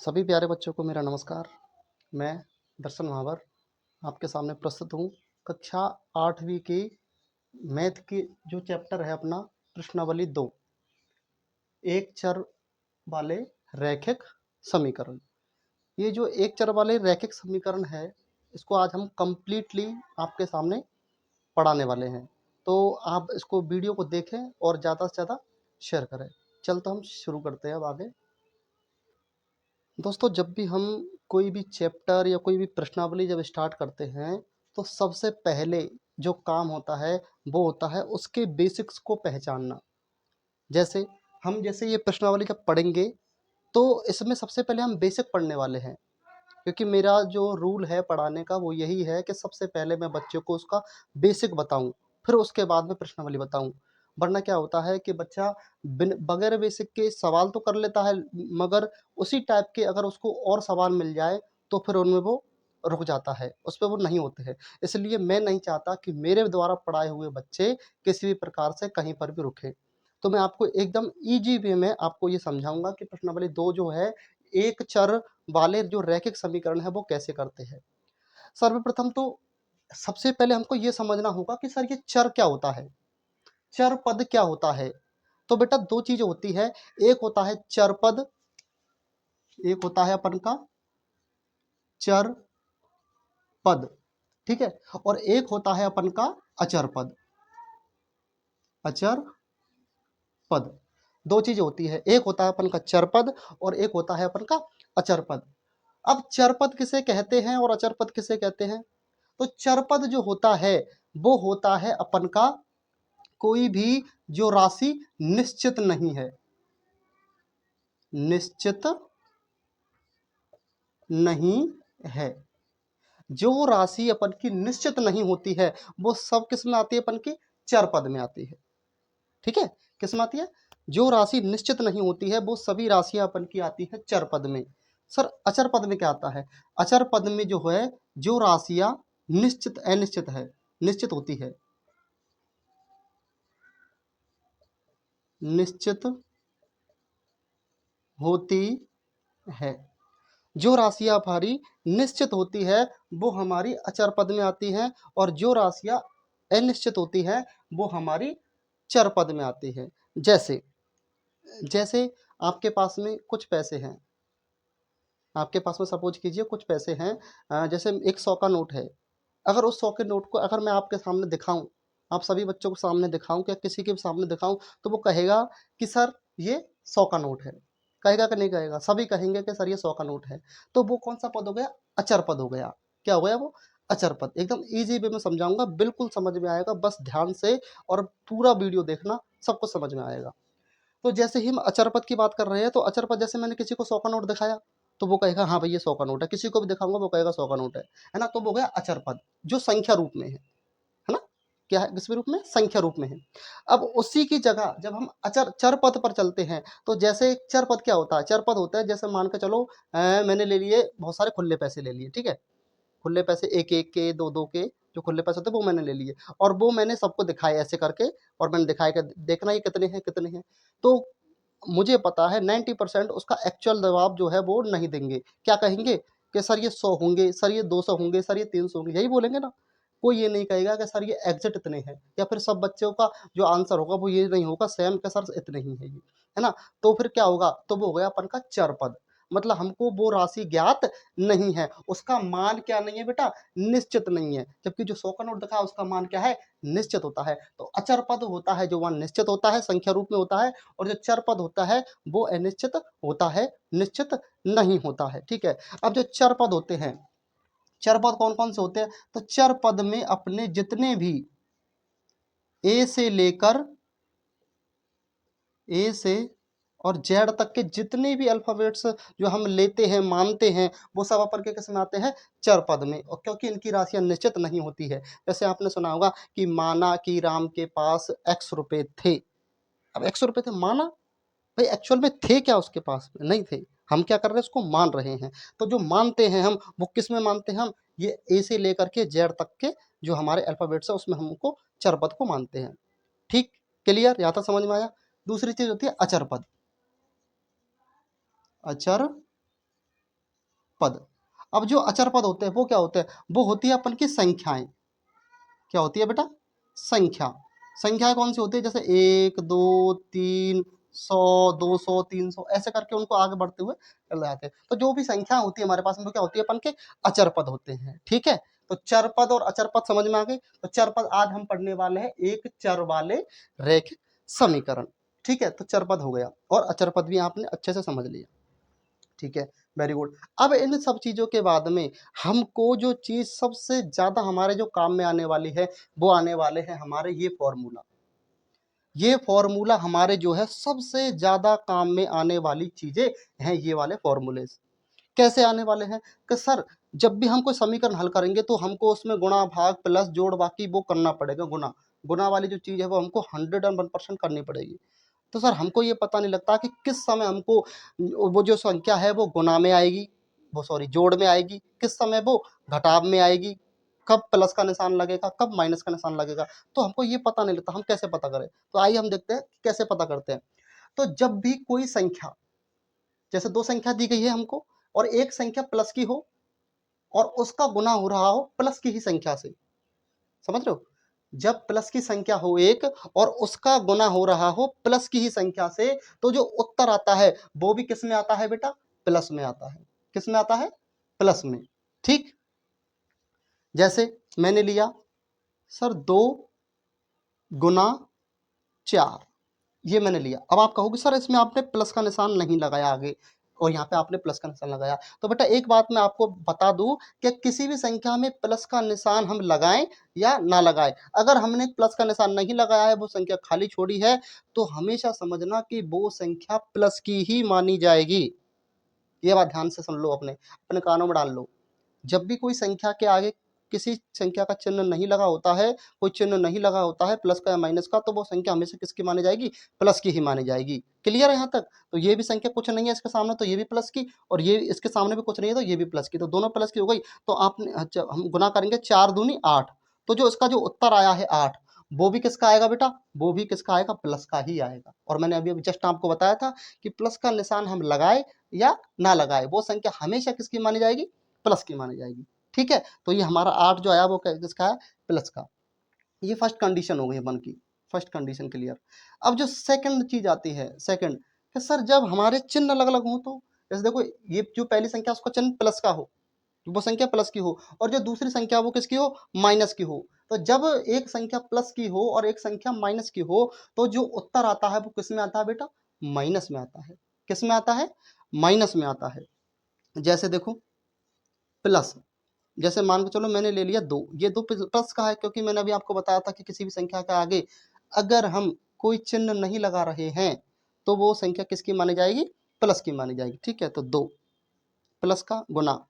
सभी प्यारे बच्चों को मेरा नमस्कार। मैं दर्शन महावर आपके सामने प्रस्तुत हूँ। कक्षा 8वीं की मैथ की जो चैप्टर है अपना प्रश्नावली 2, एक चर वाले रैखिक समीकरण। ये जो एक चर वाले रैखिक समीकरण है, इसको आज हम कंप्लीटली आपके सामने पढ़ाने वाले हैं। तो आप इसको वीडियो को देखें और ज़्यादा से ज़्यादा शेयर करें। चलते हम शुरू करते हैं अब आगे। दोस्तों, जब भी हम कोई भी चैप्टर या कोई भी प्रश्नावली जब स्टार्ट करते हैं, तो सबसे पहले जो काम होता है वो होता है उसके बेसिक्स को पहचानना। जैसे ये प्रश्नावली जब पढ़ेंगे तो इसमें सबसे पहले हम बेसिक पढ़ने वाले हैं, क्योंकि मेरा जो रूल है पढ़ाने का वो यही है कि सबसे पहले मैं बच्चे को उसका बेसिक बताऊं, फिर उसके बाद में प्रश्नावली बताऊं। वरना क्या होता है कि बच्चा बगैर बेसिक के सवाल तो कर लेता है, मगर उसी टाइप के अगर उसको और सवाल मिल जाए तो फिर उनमें वो रुक जाता है, उस पर वो नहीं होते हैं। इसलिए मैं नहीं चाहता कि मेरे द्वारा पढ़ाए हुए बच्चे किसी भी प्रकार से कहीं पर भी रुके। तो मैं आपको एकदम ईजी वे में आपको ये समझाऊंगा कि प्रश्नावली 2 जो है, एक चर वाले जो रैखिक समीकरण है वो कैसे करते हैं। सर्वप्रथम तो सबसे पहले हमको ये समझना होगा कि सर ये चर क्या होता है, चर पद क्या होता है। तो बेटा दो चीजें होती है, एक होता है चर पद, एक होता है अपन का चर पद, ठीक है, और एक होता है अपन का अचर पद। अचर पद दो चीजें होती है, एक होता है अपन का चर पद और एक होता है अपन का अचर पद। अब चर पद किसे कहते हैं और अचर पद किसे कहते हैं? तो चर पद जो होता है वो होता है अपन का कोई भी जो राशि निश्चित नहीं है, निश्चित नहीं है। जो राशि अपन की निश्चित नहीं होती है वो सब किस में आती है? अपन की चर पद में आती है, ठीक है। किस में आती है? जो राशि निश्चित नहीं होती है वो सभी राशियां अपन की आती है चर पद में। सर अचर पद में क्या आता है? अचर पद में जो है जो राशियां निश्चित अनिश्चित है, निश्चित होती है, निश्चित होती है। जो राशियां हमारी निश्चित होती है वो हमारी अचर पद में आती हैं, और जो राशियां अनिश्चित होती हैं वो हमारी चर पद में आती है। जैसे जैसे आपके पास में कुछ पैसे हैं, आपके पास में सपोज कीजिए कुछ पैसे हैं, जैसे 100 का नोट है। अगर उस 100 के नोट को अगर मैं आपके सामने दिखाऊं, आप सभी बच्चों को सामने दिखाऊं, क्या किसी के सामने दिखाऊं, तो वो कहेगा कि सर ये 100 का नोट है। कहेगा कि नहीं कहेगा? सभी कहेंगे कि सर ये 100 का नोट है। तो वो कौन सा पद हो गया? अचर पद हो गया। क्या हो गया वो? अचर पद। एकदम इजी वे में समझाऊंगा, बिल्कुल समझ में आएगा, बस ध्यान से और पूरा वीडियो देखना, सब कुछ समझ में आएगा। तो जैसे ही हम अचर पद की बात कर रहे हैं, तो अचर पद जैसे मैंने किसी को 100 का नोट दिखाया तो वो कहेगा हाँ भाई ये 100 का नोट है, किसी को भी दिखाऊंगा वो कहेगा 100 का नोट है ना। तो वो हो गया अचर पद जो संख्या रूप में है ना। क्या है? किस रूप में? संख्या रूप में है। अब उसी की जगह जब हम अचर चर पद पर चलते हैं, तो जैसे चर पद क्या होता है? चर पद होता है, जैसे मान के चलो मैंने ले लिए बहुत सारे खुले पैसे ले लिए, ठीक है। खुले पैसे एक एक के, दो दो के जो खुले पैसे होते हैं वो मैंने ले लिए, और वो मैंने सबको दिखाए ऐसे करके, और मैंने दिखाया कि देखना ये कितने हैं कितने हैं। तो मुझे पता है 90% उसका एक्चुअल जवाब जो है वो नहीं देंगे। क्या कहेंगे कि सर ये 100 होंगे, सर ये 200 होंगे, सर ये 300 होंगे, यही बोलेंगे ना। कोई ये नहीं कहेगा कि सर ये एग्जैक्ट इतने हैं, या फिर सब बच्चों का जो आंसर होगा वो ये नहीं होगा सेम के सर इतने ही है ये, है ना। तो फिर क्या होगा? तो वो हो गया अपन का चर पद। मतलब हमको वो राशि ज्ञात नहीं है, उसका मान क्या नहीं है बेटा? निश्चित नहीं है। जबकि जो 100 का नोट दिखा उसका मान क्या है? निश्चित होता है। तो अचर पद होता है जो मान निश्चित होता है, संख्या रूप में होता है, और जो चर पद होता है वो अनिश्चित होता है, निश्चित नहीं होता है, ठीक है। अब जो चर पद होते हैं, चर पद कौन कौन से होते हैं? तो चर पद में अपने जितने भी ए से लेकर ए से और जेड तक के जितने भी अल्फाबेट्स जो हम लेते हैं मानते हैं, वो सब अपन के किस में आते हैं? चर पद में। और क्योंकि इनकी राशियां निश्चित नहीं होती है। जैसे आपने सुना होगा कि माना कि राम के पास x रुपए थे। अब x रुपए थे, माना भाई एक्चुअल में थे क्या उसके पास? नहीं थे। हम क्या कर रहे हैं? उसको मान रहे हैं। तो जो मानते हैं हम, वो किस में मानते हैं? हम ये ए से लेकर के जेड तक के जो हमारे अल्फाबेट्स है उसमें हमको चर पद को मानते हैं। ठीक, क्लियर? यहाँ तक समझ में आया। दूसरी चीज होती है अचर पद। अचर पद। अब जो अचर पद होते हैं वो क्या होते हैं, वो होती है अपन की संख्याएं। क्या होती है बेटा, संख्या। संख्याएं कौन सी होती है, जैसे 1 2 3 100 200 300 ऐसे करके उनको आगे बढ़ते हुए चल जाते हैं। तो जो भी संख्या होती है हमारे पास में वो क्या होती है, अपन के अचर पद होते हैं। ठीक है, तो चर पद और अचर पद समझ में आ गए। तो चर पद आज हम पढ़ने वाले हैं एक चर वाले रैखिक समीकरण। ठीक है, तो चर पद हो गया और अचर पद भी आपने अच्छे से समझ लिया। ठीक है, वेरी गुड। अब इन सब चीजों के बाद में हमको जो चीज सबसे ज्यादा हमारे जो काम में आने वाली है वो आने वाले हैं हमारे ये फॉर्मूला। ये फॉर्मूला हमारे जो है सबसे ज्यादा काम में आने वाली चीजें हैं, ये वाले फॉर्मूले। कैसे आने वाले हैं कि सर जब भी हम कोई समीकरण हल करेंगे तो हमको उसमें गुणा भाग प्लस जोड़ बाकी वो करना पड़ेगा। गुणा गुणा वाली जो चीज है वो हमको 101% करनी पड़ेगी। तो सर हमको ये पता नहीं लगता कि किस समय हमको वो जो संख्या है वो गुणा में आएगी, वो सॉरी जोड़ में आएगी, किस समय वो घटाव में आएगी, कब प्लस का निशान लगेगा, कब माइनस का निशान लगेगा। तो हमको ये पता नहीं लगता, हम कैसे पता करें। तो आइए हम देखते हैं कैसे पता करते हैं। तो जब भी कोई संख्या, जैसे दो संख्या दी गई है हमको और एक संख्या प्लस की हो और उसका गुना हो रहा हो प्लस की ही संख्या से, समझ रहे हो। जब प्लस की संख्या हो एक और उसका गुना हो रहा हो प्लस की ही संख्या से, तो जो उत्तर आता है वो भी किस में आता है बेटा, प्लस में आता है। किस में आता है, प्लस में। ठीक, जैसे मैंने लिया सर 2 गुना 4, ये मैंने लिया। अब आप कहोगे सर इसमें आपने प्लस का निशान नहीं लगाया आगे और यहाँ पे आपने प्लस का निशान लगाया। तो बेटा एक बात मैं आपको बता दूं कि किसी भी संख्या में प्लस का निशान हम लगाएं या ना लगाएं, अगर हमने प्लस का निशान नहीं लगाया है, वो संख्या खाली छोड़ी है, तो हमेशा समझना कि वो संख्या प्लस की ही मानी जाएगी। ये बात ध्यान से सुन लो, अपने अपने कानों में डाल लो। जब भी कोई संख्या के आगे किसी संख्या का चिन्ह नहीं लगा होता है, कोई चिन्ह नहीं लगा होता है प्लस का या माइनस का, तो वो संख्या हमेशा किसकी मानी जाएगी, प्लस की ही मानी जाएगी। क्लियर है यहाँ तक। तो ये भी संख्या कुछ नहीं है इसके सामने, तो ये भी प्लस की, और ये इसके सामने भी कुछ नहीं है तो ये भी प्लस की, तो दोनों प्लस की हो गई। तो आपने अच्छा हम गुना करेंगे 4 दूनी 8, तो जो इसका जो उत्तर आया है 8, वो भी किसका आएगा बेटा, वो भी किसका आएगा, प्लस का ही आएगा। और मैंने अभी अभी जस्ट आपको बताया था कि प्लस का निशान हम लगाए या ना लगाए, वो संख्या हमेशा किसकी मानी जाएगी, प्लस की मानी जाएगी। ठीक है, तो ये हमारा 8 जो आया वो किसका है, प्लस का। ये फर्स्ट कंडीशन हो गई अपन की, फर्स्ट कंडीशन क्लियर। अब जो सेकंड चीज आती है, सेकंड कि सर जब हमारे चिन्ह अलग अलग हो, तो जैसे देखो ये जो पहली संख्या उसका चिन्ह प्लस का हो, वो संख्या प्लस की हो, और जो दूसरी संख्या वो किसकी हो, माइनस की हो। तो जब एक संख्या प्लस की हो और एक संख्या माइनस की हो, तो जो उत्तर आता है वो किस में आता है बेटा, माइनस में आता है। किस में आता है, माइनस में आता है। जैसे देखो प्लस, जैसे मान के चलो मैंने ले लिया 2, ये 2 प्लस का है, क्योंकि मैंने अभी आपको बताया था कि किसी भी संख्या के आगे अगर हम कोई चिन्ह नहीं लगा रहे हैं तो वो संख्या किसकी मानी जाएगी, प्लस की मानी जाएगी। ठीक है, तो 2 प्लस का गुना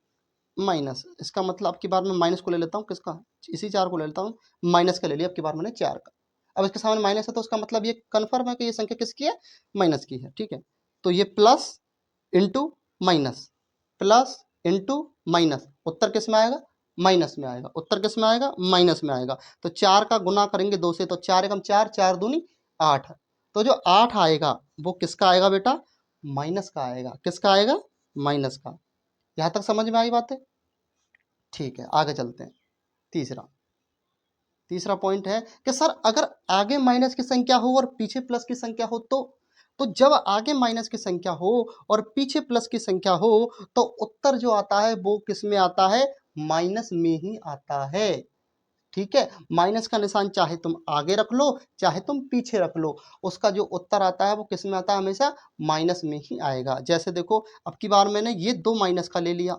माइनस, इसका मतलब अब की बार मैं माइनस को ले लेता हूँ, किसका, इसी 4 को ले लेता हूँ, माइनस का ले लिया अब की बार मैंने 4 का। अब इसके सामने माइनस है तो उसका मतलब ये कन्फर्म है कि ये संख्या किसकी है, माइनस की है। ठीक है, तो ये plus into minus, plus into minus, उत्तर किस में आएगा, माइनस में आएगा। उत्तर किस में आएगा, माइनस में आएगा। तो 4 का गुना करेंगे 2 से, तो 4 एकम 4, 4 दूनी 8, तो जो 8 आएगा वो किसका आएगा बेटा, माइनस का आएगा। किसका आएगा, माइनस का। यहां तक समझ में आई बातें। ठीक है, आगे चलते हैं। तीसरा तीसरा पॉइंट है कि सर अगर आगे माइनस की संख्या हो और पीछे प्लस की संख्या हो, तो जब आगे माइनस की संख्या हो और पीछे प्लस की संख्या हो, तो उत्तर जो आता है वो किस में आता है, माइनस में ही आता है। ठीक है, माइनस का निशान चाहे तुम आगे रख लो चाहे तुम पीछे रख लो, उसका जो उत्तर आता है वो किस में आता है, हमेशा माइनस में ही आएगा। जैसे देखो अब की बार मैंने ये 2 माइनस का ले लिया,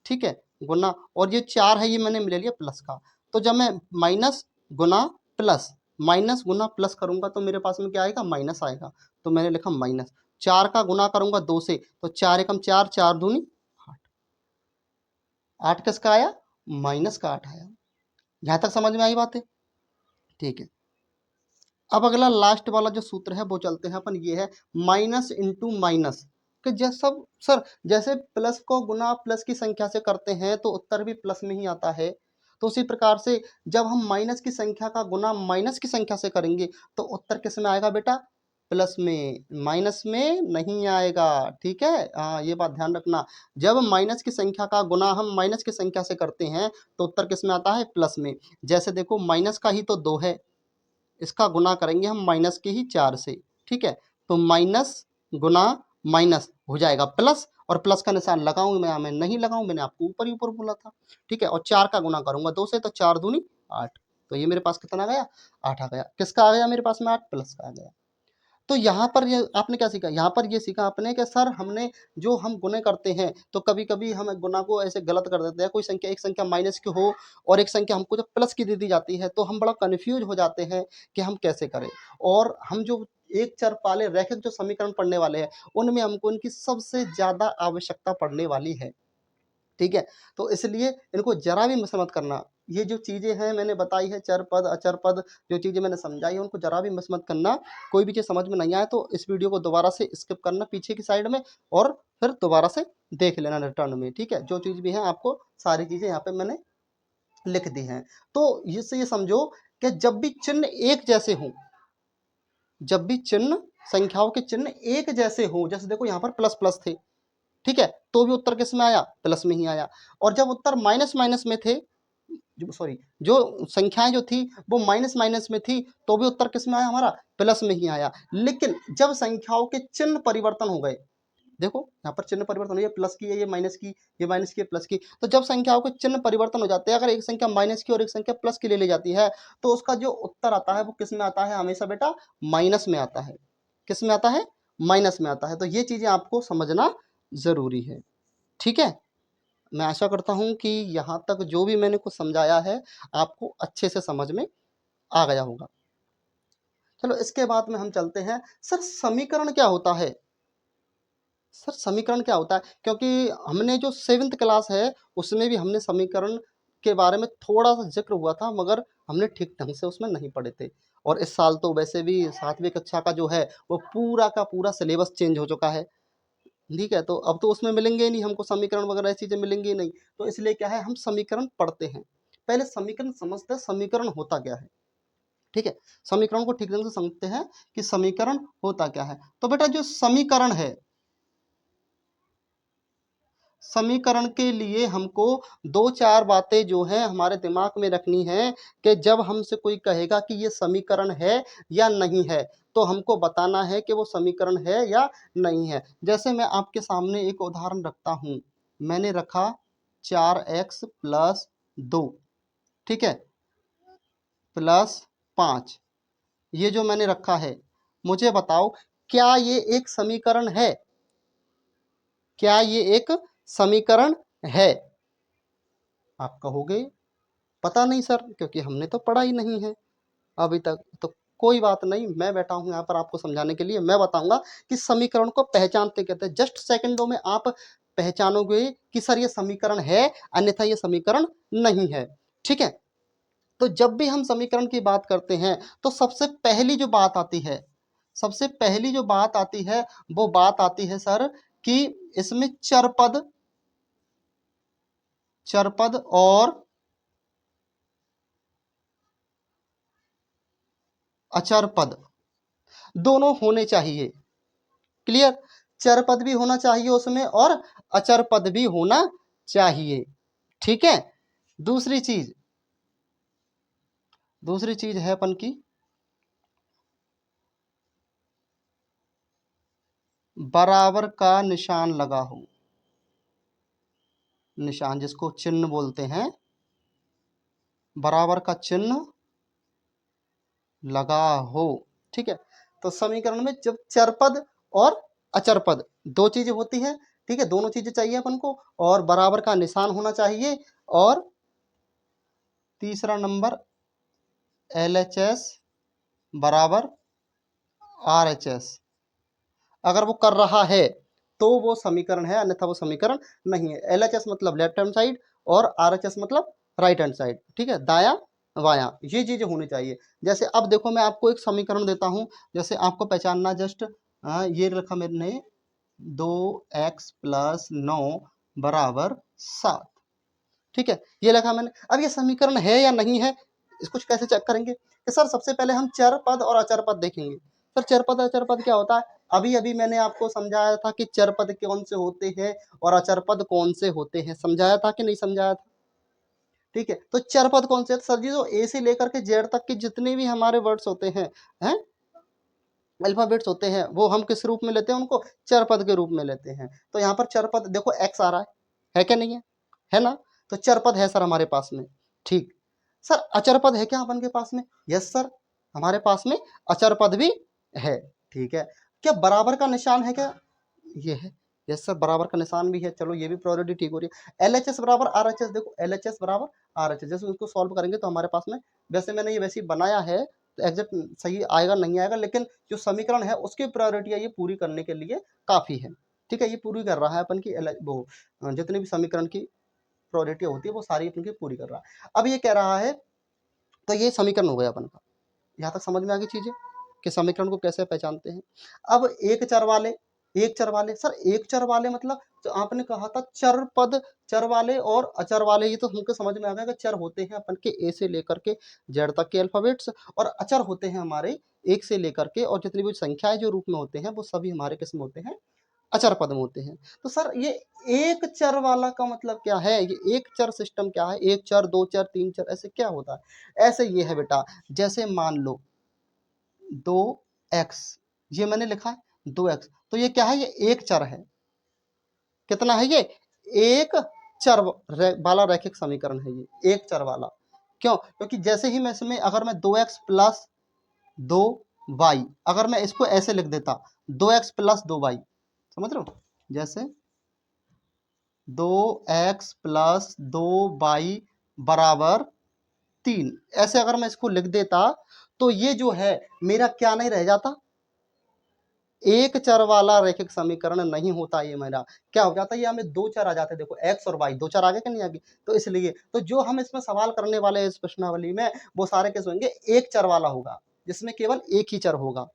ठीक है, गुना, और ये 4 है ये मैंने ले लिया प्लस का। तो जब मैं माइनस गुना प्लस, माइनस गुना प्लस करूंगा तो मेरे पास में क्या आएगा, माइनस आएगा। तो मैंने लिखा माइनस। 4 का गुना करूंगा 2 से, तो 4 एकम 4, 4 दूनी 8, 8 किसका आया, माइनस का 8 आया। यहां तक समझ में आई बात है। ठीक है, अब अगला लास्ट वाला जो सूत्र है वो चलते हैं अपन, ये है माइनस इंटू माइनस। कि जैसे सब सर जैसे प्लस को गुना प्लस की संख्या से करते हैं तो उत्तर भी प्लस में ही आता है, तो उसी प्रकार से जब हम माइनस की संख्या का गुना माइनस की संख्या से करेंगे तो उत्तर किस में आएगा बेटा, प्लस में, माइनस में नहीं आएगा। ठीक है, हाँ ये बात ध्यान रखना। जब माइनस की संख्या का गुना हम माइनस की संख्या से करते हैं तो उत्तर किस में आता है? प्लस में। जैसे देखो माइनस का ही तो 2 है, इसका गुना करेंगे हम माइनस के ही 4 से। ठीक है, तो माइनस गुना माइनस हो जाएगा प्लस, और प्लस का निशान लगाऊं मैं नहीं लगाऊं, मैंने आपको ऊपर ही ऊपर बोला था। ठीक है, और 4 का गुना करूंगा 2 से, तो 4 दूनी 8, तो ये मेरे पास कितना आ गया? 8 आ गया। किसका आ गया मेरे पास में? 8, प्लस का आ गया। तो यहाँ पर ये आपने क्या सीखा? यहाँ पर ये सीखा आपने कि सर हमने जो हम गुणे करते हैं तो कभी कभी हम गुना को ऐसे गलत कर देते हैं। कोई संख्या, एक संख्या माइनस की हो और एक संख्या हमको जब प्लस की दे दी जाती है तो हम बड़ा कंफ्यूज हो जाते हैं कि हम कैसे करें। और हम जो एक चर वाले रैखिक जो समीकरण पढ़ने वाले हैं उनमें हमको इनकी सबसे ज्यादा आवश्यकता पड़ने वाली है। ठीक है, तो इसलिए इनको जरा भी मिस मत करना। ये जो चीजें हैं मैंने बताई है, चर पद अचर पद, जो चीजें मैंने समझाई है उनको जरा भी मिस मत करना। कोई भी चीज समझ में नहीं आए तो इस वीडियो को दोबारा से स्किप करना पीछे की साइड में, और फिर दोबारा से देख लेना रिटर्न में। ठीक है, जो चीज भी है आपको सारी चीजें यहाँ पे मैंने लिख दी हैं। तो इससे ये समझो कि जब भी चिन्ह एक जैसे हों, जब भी चिन्ह, संख्याओं के चिन्ह एक जैसे हों, जैसे देखो यहाँ पर प्लस प्लस थे, ठीक है, तो भी उत्तर किस में आया? प्लस में ही आया। और जब उत्तर माइनस माइनस में थे, सॉरी, जो संख्याएं जो थी वो माइनस माइनस में थी, तो भी उत्तर किस में आया? हमारा प्लस में ही आया। लेकिन जब संख्याओं के चिन्ह परिवर्तन हो गए, देखो यहाँ पर चिन्ह परिवर्तन हो, ये प्लस की है, ये माइनस की, ये माइनस की है, प्लस की, तो जब संख्याओं के चिन्ह परिवर्तन हो जाते हैं, अगर एक संख्या माइनस की और एक संख्या प्लस की ले ली जाती है, तो उसका जो उत्तर आता है वो किस में आता है? हमेशा बेटा माइनस में आता है। किस में आता है? माइनस में आता है। तो ये चीजें आपको समझना जरूरी है। ठीक है, मैं आशा करता हूं कि यहाँ तक जो भी मैंने कुछ समझाया है आपको अच्छे से समझ में आ गया होगा। चलो इसके बाद में हम चलते हैं, सर समीकरण क्या होता है? सर समीकरण क्या होता है? क्योंकि हमने जो 7th क्लास है उसमें भी हमने समीकरण के बारे में थोड़ा सा जिक्र हुआ था, मगर हमने ठीक ढंग से उसमें नहीं पढ़े थे। और इस साल तो वैसे भी 7वीं कक्षा का जो है वो पूरा का पूरा सिलेबस चेंज हो चुका है। ठीक है, तो अब तो उसमें मिलेंगे ही नहीं हमको, समीकरण वगैरह ऐसी चीजें मिलेंगी ही नहीं। तो इसलिए क्या है, हम समीकरण पढ़ते हैं। पहले समीकरण समझते हैं, समीकरण होता क्या है। ठीक है, समीकरण को ठीक ढंग से समझते हैं कि समीकरण होता क्या है। तो बेटा जो समीकरण है, समीकरण के लिए हमको दो चार बातें जो है हमारे दिमाग में रखनी है कि जब हमसे कोई कहेगा कि ये समीकरण है या नहीं है, तो हमको बताना है कि वो समीकरण है या नहीं है। जैसे मैं आपके सामने एक उदाहरण रखता हूं, मैंने रखा 4x प्लस 2, ठीक है, प्लस 5, ये जो मैंने रखा है, मुझे बताओ क्या ये एक समीकरण है? क्या ये एक समीकरण है? आप कहोगे पता नहीं सर, क्योंकि हमने तो पढ़ा ही नहीं है अभी तक। तो कोई बात नहीं, मैं बैठा हूं यहाँ पर आपको समझाने के लिए। मैं बताऊंगा कि समीकरण को पहचानते कहते हैं। जस्ट सेकंडों में आप पहचानोगे कि सर ये समीकरण है, अन्यथा ये समीकरण नहीं है। ठीक है, तो जब भी हम समीकरण की बात करते हैं तो सबसे पहली जो बात आती है, सबसे पहली जो बात आती है वो बात आती है सर कि इसमें चरपद, चरपद और अचर पद दोनों होने चाहिए। क्लियर, चर पद भी होना चाहिए उसमें और अचर पद भी होना चाहिए। ठीक है, दूसरी चीज, दूसरी चीज है अपन की बराबर का निशान लगा हो, निशान जिसको चिन्ह बोलते हैं, बराबर का चिन्ह लगा हो। ठीक है, तो समीकरण में जब चरपद और अचरपद दो चीजें होती हैं, ठीक है, दोनों चीजें चाहिए अपन को, और बराबर का निशान होना चाहिए, और तीसरा नंबर LHS बराबर RHS अगर वो कर रहा है तो वो समीकरण है, अन्यथा वो समीकरण नहीं है। LHS मतलब लेफ्ट हैंड साइड और RHS मतलब राइट हैंड साइड। ठीक है, दाया वाया, ये चीजें होनी चाहिए। जैसे अब देखो मैं आपको एक समीकरण देता हूं, जैसे आपको पहचानना, जस्ट ये रखा मैंने 2x प्लस 9 बराबर 7। ठीक है, ये लिखा मैंने। अब ये समीकरण है या नहीं है, इसको कैसे चेक करेंगे कि सर सबसे पहले हम चर पद और अचर पद देखेंगे। सर चरपद अचरपद क्या होता है? अभी अभी मैंने आपको समझाया था कि चरपद कौन से होते हैं और अचरपद कौन से होते हैं, समझाया था कि नहीं समझाया था? ठीक है, तो चरपद कौन से? सर जी जो ए से लेकर के जेड तक के जितने भी हमारे वर्ड्स होते हैं अल्फाबेट्स होते हैं, वो हम किस रूप में लेते हैं? उनको चरपद के रूप में लेते हैं। तो यहाँ पर चरपद देखो एक्स आ रहा है क्या नहीं है? है ना? तो चरपद है सर हमारे पास में। ठीक। सर अचरपद है क्या अपन के पास में? यस सर, हमारे पास में अचरपद भी है। ठीक है, क्या बराबर का निशान है क्या? ये है। यस सर, बराबर का निशान भी है। चलो ये भी प्रोबेबिलिटी ठीक हो रही है। एल एच एस बराबर आर एच एस, देखो एल एच एस बराबर आर एच एस, जैसे उसको सॉल्व करेंगे तो हमारे पास में, वैसे मैंने ये वैसे ही बनाया है तो एग्जैक्ट सही आएगा नहीं आएगा, लेकिन जो समीकरण है उसकी प्रायोरिटी ये पूरी करने के लिए काफी है। ठीक है, ये पूरी कर रहा है अपन की वो जितने भी समीकरण की प्रायोरिटी होती है वो सारी अपन की पूरी कर रहा है। अब ये कह रहा है, तो ये समीकरण हो गया अपन का। यहाँ तक समझ में आ गई चीजें कि समीकरण को कैसे पहचानते हैं। अब एक चर वाले सर, एक चर वाले मतलब जो आपने कहा था चर पद, चर वाले और अचर वाले, ये तो हमको समझ में आ गया कि चर होते हैं अपन के ए से लेकर के जेड तक के अल्फाबेट्स, और अचर होते हैं हमारे एक से लेकर के, और जितनी भी संख्याएं जो रूप में होते हैं वो सभी हमारे किस्म होते हैं, अचर पद में होते हैं। तो सर ये एक चर वाला का मतलब क्या है? ये एक चर सिस्टम क्या है? एक चर, दो चर, तीन चर, ऐसे क्या होता है? ऐसे ये है बेटा, जैसे मान लो 2x, ये मैंने लिखा है 2x, तो ये क्या है? ये एक चर है। कितना है ये? एक चर वाला रैखिक समीकरण है ये, एक चर वाला। क्यों? क्योंकि जैसे ही मैं इसमें अगर मैं 2x प्लस 2y, अगर मैं इसको ऐसे लिख देता 2x प्लस 2y, समझ रहे हो? जैसे 2x प्लस 2y बराबर 3, ऐसे अगर मैं इसको लिख देता तो ये जो है मेरा क्या नहीं रह जाता? एक चर वाला रैखिक समीकरण नहीं होता ये मेरा। क्या हो जाता है? ये हमें दो चर आ जाते हैं। देखो एक्स और वाई, दो चर आगे कि नहीं आगे? तो इसलिए तो जो हम इसमें सवाल करने वाले इस प्रश्नावली में, वो सारे कैसे होंगे? एक चर वाला होगा, जिसमें केवल एक ही चर होगा।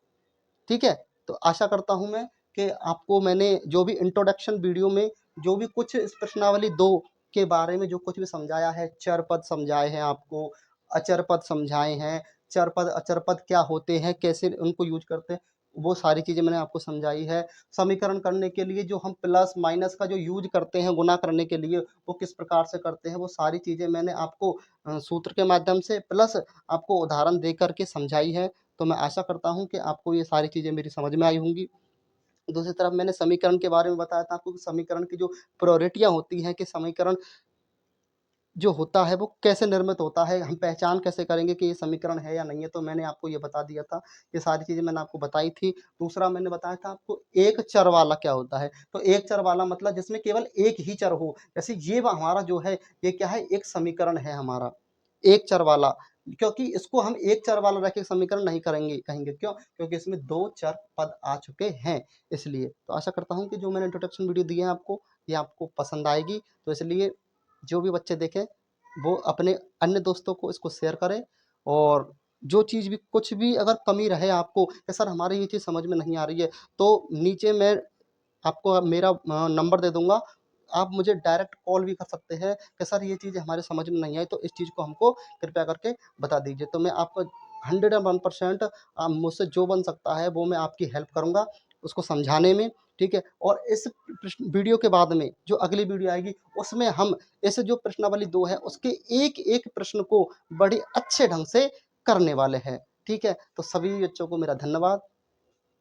ठीक है, तो आशा करता हूं मैं कि आपको मैंने जो भी इंट्रोडक्शन वीडियो में जो भी कुछ इस प्रश्नावली 2 के बारे में जो कुछ भी समझाया है, चर पद समझाए हैं आपको, अचर पद समझाए हैं, चर पद अचर पद क्या होते हैं, कैसे उनको यूज करते हैं, वो सारी चीजें मैंने आपको समझाई है। समीकरण करने के लिए जो हम प्लस माइनस का जो यूज करते हैं गुना करने के लिए, वो किस प्रकार से करते हैं, वो सारी चीजें मैंने आपको सूत्र के माध्यम से प्लस आपको उदाहरण दे करके समझाई है। तो मैं आशा करता हूँ कि आपको ये सारी चीज़ें मेरी समझ में आई होंगी। दूसरी तरफ मैंने समीकरण के बारे में बताया था आपको कि समीकरण की जो प्रायोरिटियाँ होती हैं, कि समीकरण जो होता है वो कैसे निर्मित होता है, हम पहचान कैसे करेंगे कि ये समीकरण है या नहीं है, तो मैंने आपको ये बता दिया था। ये सारी चीज़ें मैंने आपको बताई थी। दूसरा मैंने बताया था आपको एक चर वाला क्या होता है। तो एक चर वाला मतलब जिसमें केवल एक ही चर हो। जैसे ये हमारा जो है, ये क्या है? एक समीकरण है हमारा, एक चर वाला। क्योंकि इसको हम एक चर वाला रैखिक समीकरण नहीं कहेंगे। क्यों? क्योंकि इसमें दो चर पद आ चुके हैं, इसलिए। तो आशा करता हूँ कि जो मैंने इंट्रोडक्शन वीडियो दी है आपको, ये आपको पसंद आएगी। तो इसलिए जो भी बच्चे देखें वो अपने अन्य दोस्तों को इसको शेयर करें, और जो चीज़ भी कुछ भी अगर कमी रहे आपको कि सर हमारी ये चीज़ समझ में नहीं आ रही है, तो नीचे मैं आपको मेरा नंबर दे दूंगा, आप मुझे डायरेक्ट कॉल भी कर सकते हैं कि सर ये चीज़ हमारे समझ में नहीं आई, तो इस चीज़ को हमको कृपया करके बता दीजिए। तो मैं आपको 101% मुझसे जो बन सकता है वो मैं आपकी हेल्प करूँगा उसको समझाने में। ठीक है, और इस वीडियो के बाद में जो अगली वीडियो आएगी उसमें हम इस जो प्रश्नावली 2 है उसके एक एक प्रश्न को बड़े अच्छे ढंग से करने वाले हैं। ठीक है, तो सभी बच्चों को मेरा धन्यवाद।